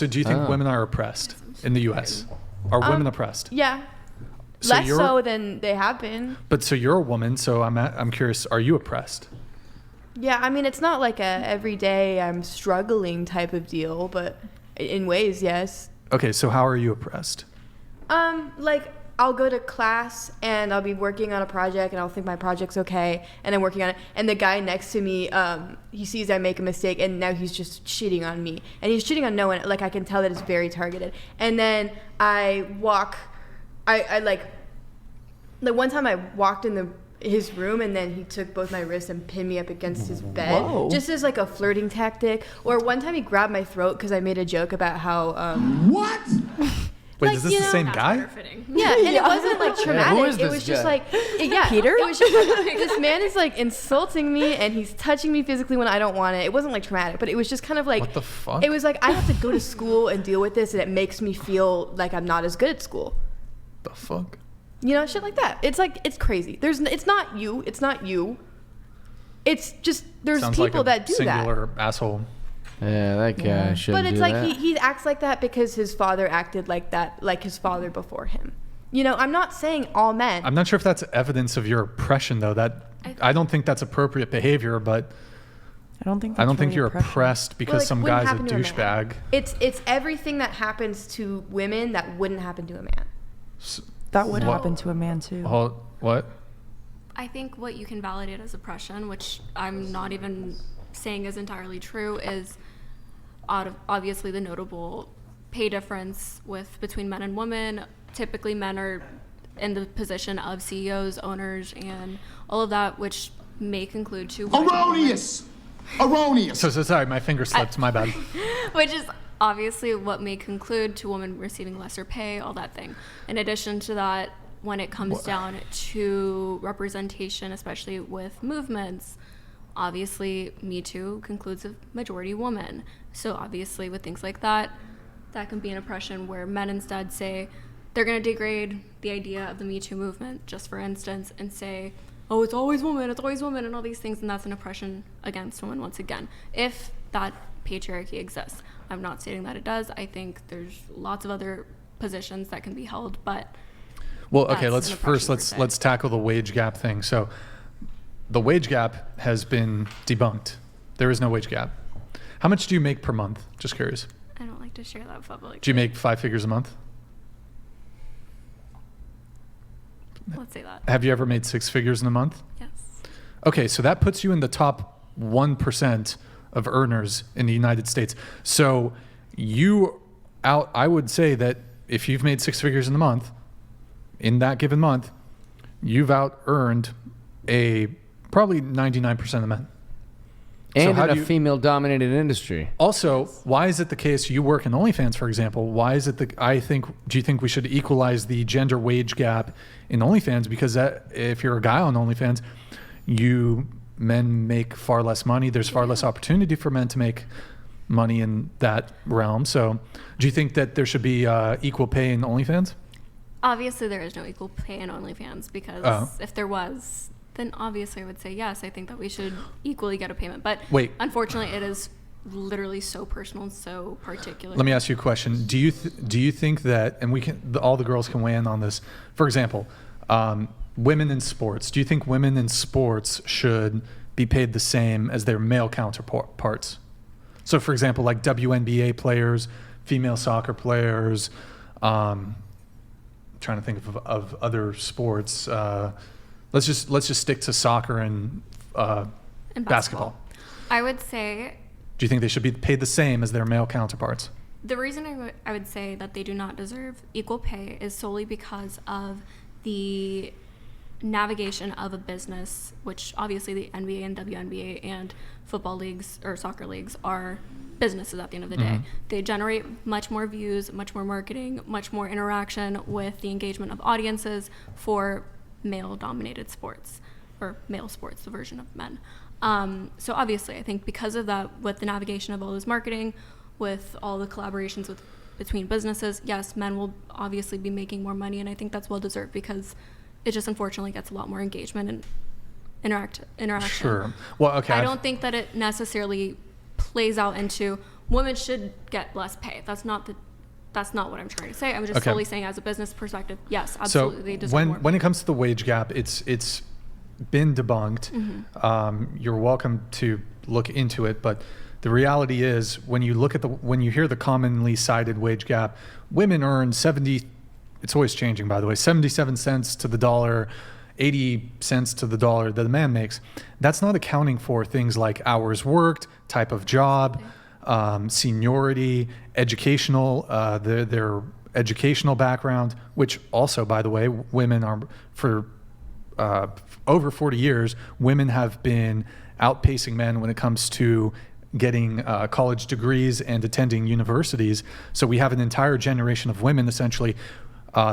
So do you think women are oppressed in the U.S.? Are women oppressed? Yeah. So Less so than they have been. But so you're a woman, so I'm curious, are you oppressed? Yeah, I mean, it's not like a everyday I'm struggling type of deal, but in ways, yes. Okay, so how are you oppressed? Like I'll go to class and I'll be working on a project and I'll think my project's okay and I'm working on it and the guy next to me, he sees I make a mistake and now he's just cheating on me and he's cheating on no one. Like I can tell that it's very targeted. And then I like one time I walked in his room and then he took both my wrists and pinned me up against his bed. Whoa. Just as like a flirting tactic. Or one time he grabbed my throat because I made a joke about how what? Wait, like, is this the same guy? Yeah, and it wasn't like traumatic. Who is this it was just guy? like Peter? It was just like, this man is like insulting me and he's touching me physically when I don't want it. It wasn't like traumatic, but it was just kind of like what the fuck? It was like I have to go to school and deal with this and it makes me feel like I'm not as good at school. The fuck? You know, shit like that. It's like it's crazy. It's not you. It's just there's Sounds people like that do that. Singular asshole. Yeah, that guy should. But it's like he acts like that because his father acted like that, like his father before him. You know, I'm not saying all men. I'm not sure if that's evidence of your oppression, though. I don't think that's appropriate behavior, but I don't think you're oppressed because some guy's a douchebag. It's everything that happens to women that wouldn't happen to a man. That would happen to a man too. What? I think what you can validate as oppression, which I'm not even saying is entirely true, is obviously the notable pay difference between men and women. Typically, men are in the position of CEOs, owners, and all of that, which may conclude to Erroneous. So sorry, my finger slipped. My bad. Which is obviously what may conclude to women receiving lesser pay, all that thing. In addition to that, when it comes down to representation, especially with movements, obviously Me Too concludes a majority woman. So obviously with things like that can be an oppression where men instead say they're going to degrade the idea of the Me Too movement, just for instance, and say, oh, it's always women, and all these things, and that's an oppression against women once again, if that patriarchy exists. I'm not stating that it does. I think there's lots of other positions that can be held, but okay, let's tackle the wage gap thing. So the wage gap has been debunked. There is no wage gap. How much do you make per month? Just curious. I don't like to share that publicly. Do you make 5 figures a month? Let's say that. Have you ever made 6 figures in a month? Yes. Okay, so that puts you in the top 1% of earners in the United States. So I would say that if you've made 6 figures in in that given month, you've out-earned probably 99% of the men. And in a female-dominated industry. Also, why is it the case you work in OnlyFans, for example? Why is it do you think we should equalize the gender wage gap in OnlyFans? Because if you're a guy on OnlyFans, men make far less money. There's far less opportunity for men to make money in that realm. So do you think that there should be equal pay in OnlyFans? Obviously, there is no equal pay in OnlyFans because if there was, then obviously I would say yes. I think that we should equally get a payment. But unfortunately, it is literally so personal and so particular. Let me ask you a question. Do you think that, and all the girls can weigh in on this, for example, women in sports, do you think women in sports should be paid the same as their male counterparts? So for example, like WNBA players, female soccer players, trying to think of other sports. Let's just stick to soccer and basketball. I would say. Do you think they should be paid the same as their male counterparts? The reason I would say that they do not deserve equal pay is solely because of the navigation of a business, which obviously the NBA and WNBA and football leagues or soccer leagues are businesses at the end of the day. They generate much more views, much more marketing, much more interaction with the engagement of audiences for male-dominated sports, or male sports, the version of men. So obviously, I think because of that, with the navigation of all this marketing, with all the collaborations between businesses, yes, men will obviously be making more money, and I think that's well-deserved because it just unfortunately gets a lot more engagement and interaction. Sure. Well, okay. I don't think that it necessarily plays out into women should get less pay. That's not what I'm trying to say. I'm just solely saying as a business perspective, yes, absolutely, they deserve more. When it comes to the wage gap, it's been debunked. You're welcome to look into it, but the reality is when you hear the commonly cited wage gap, women earn 70. It's always changing, by the way. 77 cents to the dollar, 80 cents to the dollar that a man makes. That's not accounting for things like hours worked, type of job, seniority, educational, their educational background, which also, by the way, women are, for over 40 years, women have been outpacing men when it comes to getting college degrees and attending universities. So we have an entire generation of women, essentially,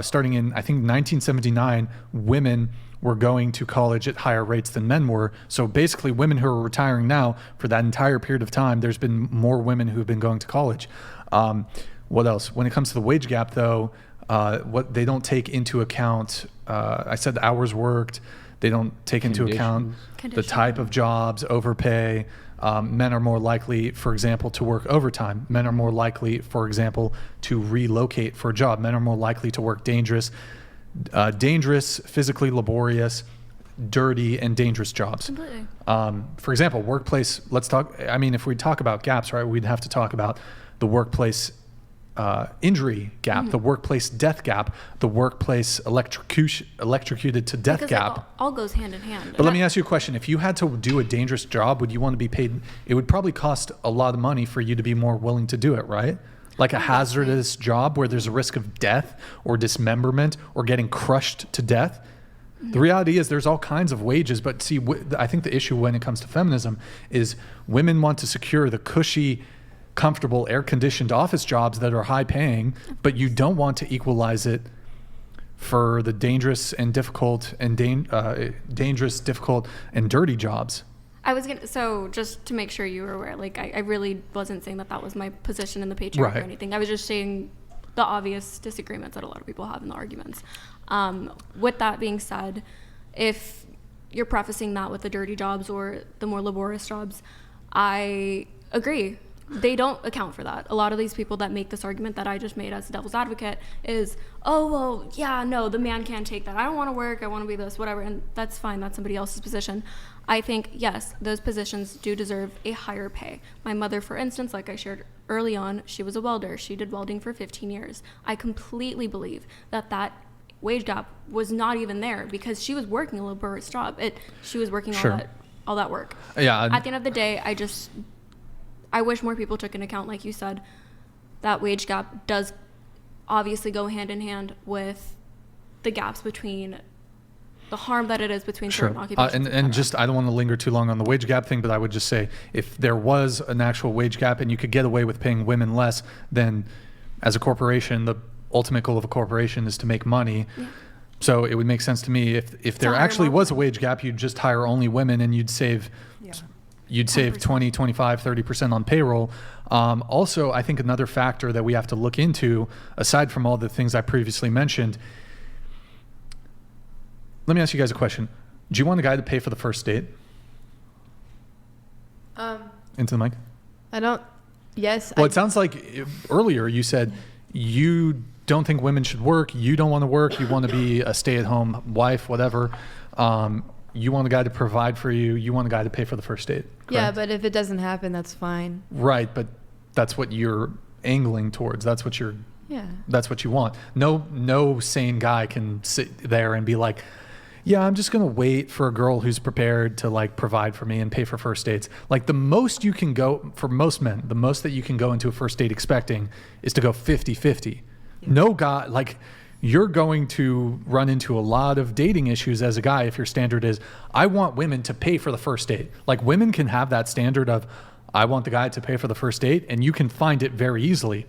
starting in, I think, 1979, women were going to college at higher rates than men were. So basically, women who are retiring now, for that entire period of time, there's been more women who have been going to college. What else? When it comes to the wage gap, though, what they don't take into account, I said the hours worked, they don't take into account the type of jobs, overpay. Men are more likely, for example, to work overtime. Men are more likely, for example, to relocate for a job. Men are more likely to work dangerous, physically laborious, dirty, and dangerous jobs. Completely. For example, workplace, if we talk about gaps, right, we'd have to talk about the workplace injury gap, the workplace death gap, the workplace electrocuted to death because gap. It all goes hand in hand. But let me ask you a question. If you had to do a dangerous job, would you want to be paid? It would probably cost a lot of money for you to be more willing to do it, right? Like a hazardous job where there's a risk of death or dismemberment or getting crushed to death. The reality is there's all kinds of wages, but see, I think the issue when it comes to feminism is women want to secure the cushy, comfortable, air-conditioned office jobs that are high-paying, but you don't want to equalize it for the dangerous and difficult and difficult and dirty jobs. So just to make sure you were aware, like I really wasn't saying that was my position in the patriarchy or anything. I was just saying the obvious disagreements that a lot of people have in the arguments. With that being said, if you're prefacing that with the dirty jobs or the more laborious jobs, I agree. They don't account for that. A lot of these people that make this argument that I just made as a devil's advocate is, oh, well, yeah, no, the man can't take that. I don't want to work. I want to be this, whatever. And that's fine. That's somebody else's position. I think, yes, those positions do deserve a higher pay. My mother, for instance, like I shared early on, she was a welder. She did welding for 15 years. I completely believe that wage gap was not even there because she was working a laborious job. She was working all that work. Yeah. At the end of the day, I wish more people took into account, like you said, that wage gap does obviously go hand in hand with the gaps between the harm that it is between certain occupations. And just, I don't want to linger too long on the wage gap thing, but I would just say if there was an actual wage gap and you could get away with paying women less, then as a corporation, the ultimate goal of a corporation is to make money. Yeah. So it would make sense to me if there actually was a wage gap, you'd just hire only women and you'd save... Yeah. You'd save 20, 25, 30% on payroll. Also, I think another factor that we have to look into, aside from all the things I previously mentioned, let me ask you guys a question. Do you want a guy to pay for the first date? Into the mic? I don't. Yes. Well, it sounds like earlier you said you don't think women should work. You don't want to work. You want to be a stay-at-home wife, whatever. You want a guy to provide for you. You want a guy to pay for the first date. Correct? Yeah, but if it doesn't happen, that's fine. Right, but that's what you're angling towards. That's what That's what you want. No sane guy can sit there and be like, yeah, I'm just going to wait for a girl who's prepared to like provide for me and pay for first dates. Like the most you can go, for most men, the most that you can go into a first date expecting is to go 50-50. Yeah. No guy, like... You're going to run into a lot of dating issues as a guy if your standard is, I want women to pay for the first date. Like women can have that standard of, I want the guy to pay for the first date, and you can find it very easily.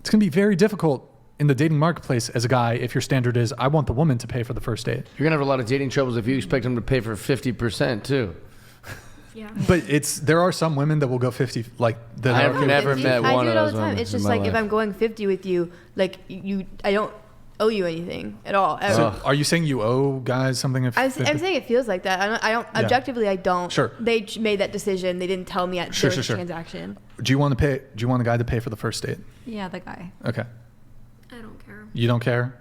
It's going to be very difficult in the dating marketplace as a guy if your standard is, I want the woman to pay for the first date. You're going to have a lot of dating troubles if you expect them to pay for 50% too. Yeah. But there are some women that will go 50. Like that. I've never met one of those women. It's just like if I'm going 50 with you, like owe you anything at all. Ever. So are you saying you owe guys something? If I'm saying it feels like that. I don't Yeah. objectively, I don't. Sure. They made that decision. They didn't tell me at Sure, during sure, the sure. transaction. Do you want to pay? Do you want a guy to pay for the first date? Yeah, the guy. Okay. I don't care. You don't care?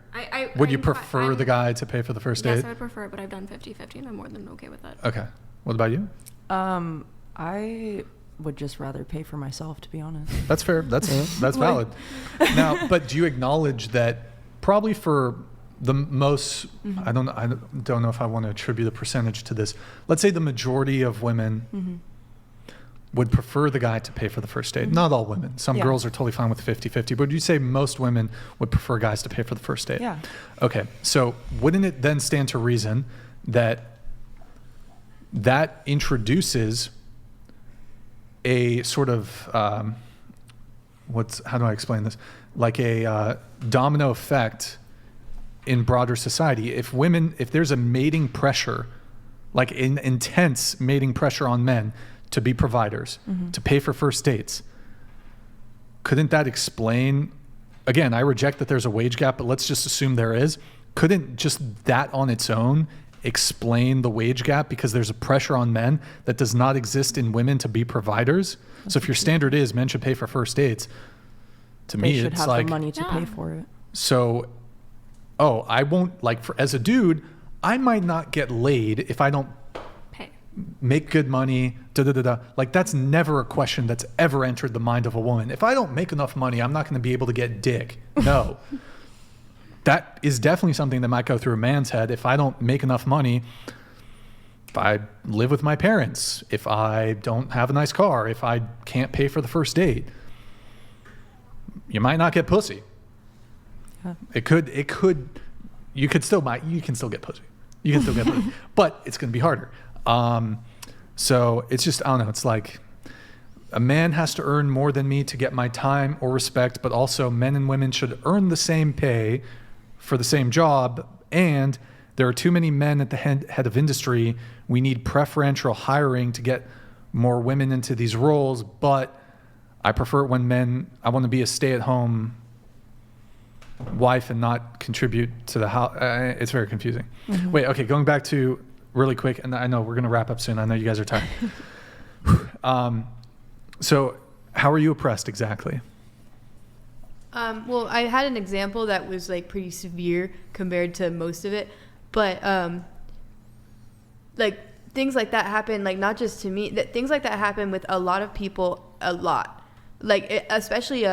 Would you I'm prefer the guy to pay for the first Yes, date? I would prefer it, but I've done 50-50 and I'm more than okay with that. Okay. What about you? I would just rather pay for myself, to be honest. That's fair. That's valid. Now, but do you acknowledge that probably for the most, I don't know if I want to attribute a percentage to this. Let's say the majority of women would prefer the guy to pay for the first date. Not all women. Some Yeah. girls are totally fine with 50-50, but would you say most women would prefer guys to pay for the first date? Yeah. Okay. So wouldn't it then stand to reason that that introduces a sort of how do I explain this? Like a domino effect in broader society. If there's a mating pressure, like intense mating pressure on men to be providers, to pay for first dates, couldn't that explain? Again, I reject that there's a wage gap, but let's just assume there is. Couldn't just that on its own explain the wage gap because there's a pressure on men that does not exist in women to be providers? So if your standard is men should pay for first dates, to They me should it's have like the money to Yeah. pay for it. so I won't as a dude, I might not get laid if I don't Pay. make good money, Like that's never a question that's ever entered the mind of a woman. If I don't make enough money, I'm not going to be able to get dick. No. That is definitely something that might go through a man's head. If I don't make enough money, if I live with my parents, if I don't have a nice car, if I can't pay for the first date, you might not get pussy. Yeah. You can still get pussy. You can still get pussy, but it's going to be harder. So it's just, I don't know. It's like a man has to earn more than me to get my time or respect, but also men and women should earn the same pay for the same job. And there are too many men at the head of industry. We need preferential hiring to get more women into these roles, but I prefer it when I want to be a stay-at-home wife and not contribute to the house. It's very confusing. Wait, okay, going back to really quick, and I know we're going to wrap up soon. I know you guys are tired. So how are you oppressed exactly? Well, I had an example that was like pretty severe compared to most of it, but like things like that happen, like not just to me, that things like that happen with a lot of people a lot, like especially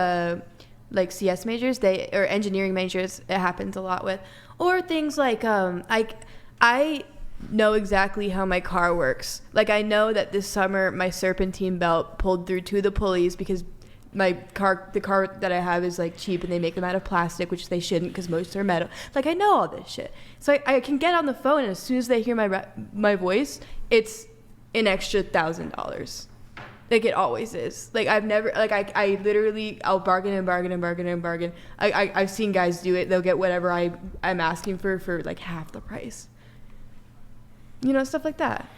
like CS majors, or engineering majors, it happens a lot with, or things like I know exactly how my car works. Like I know that this summer my serpentine belt pulled through 2 of the pulleys because the car that I have is like cheap and they make them out of plastic, which they shouldn't because most are metal. Like I know all this shit, so I can get on the phone and as soon as they hear my voice, it's an extra $1,000. Like it always is. Like I've never, like I literally, I'll bargain and bargain and bargain and bargain. I've seen guys do it. They'll get whatever I'm asking for like half the price. You know, stuff like that.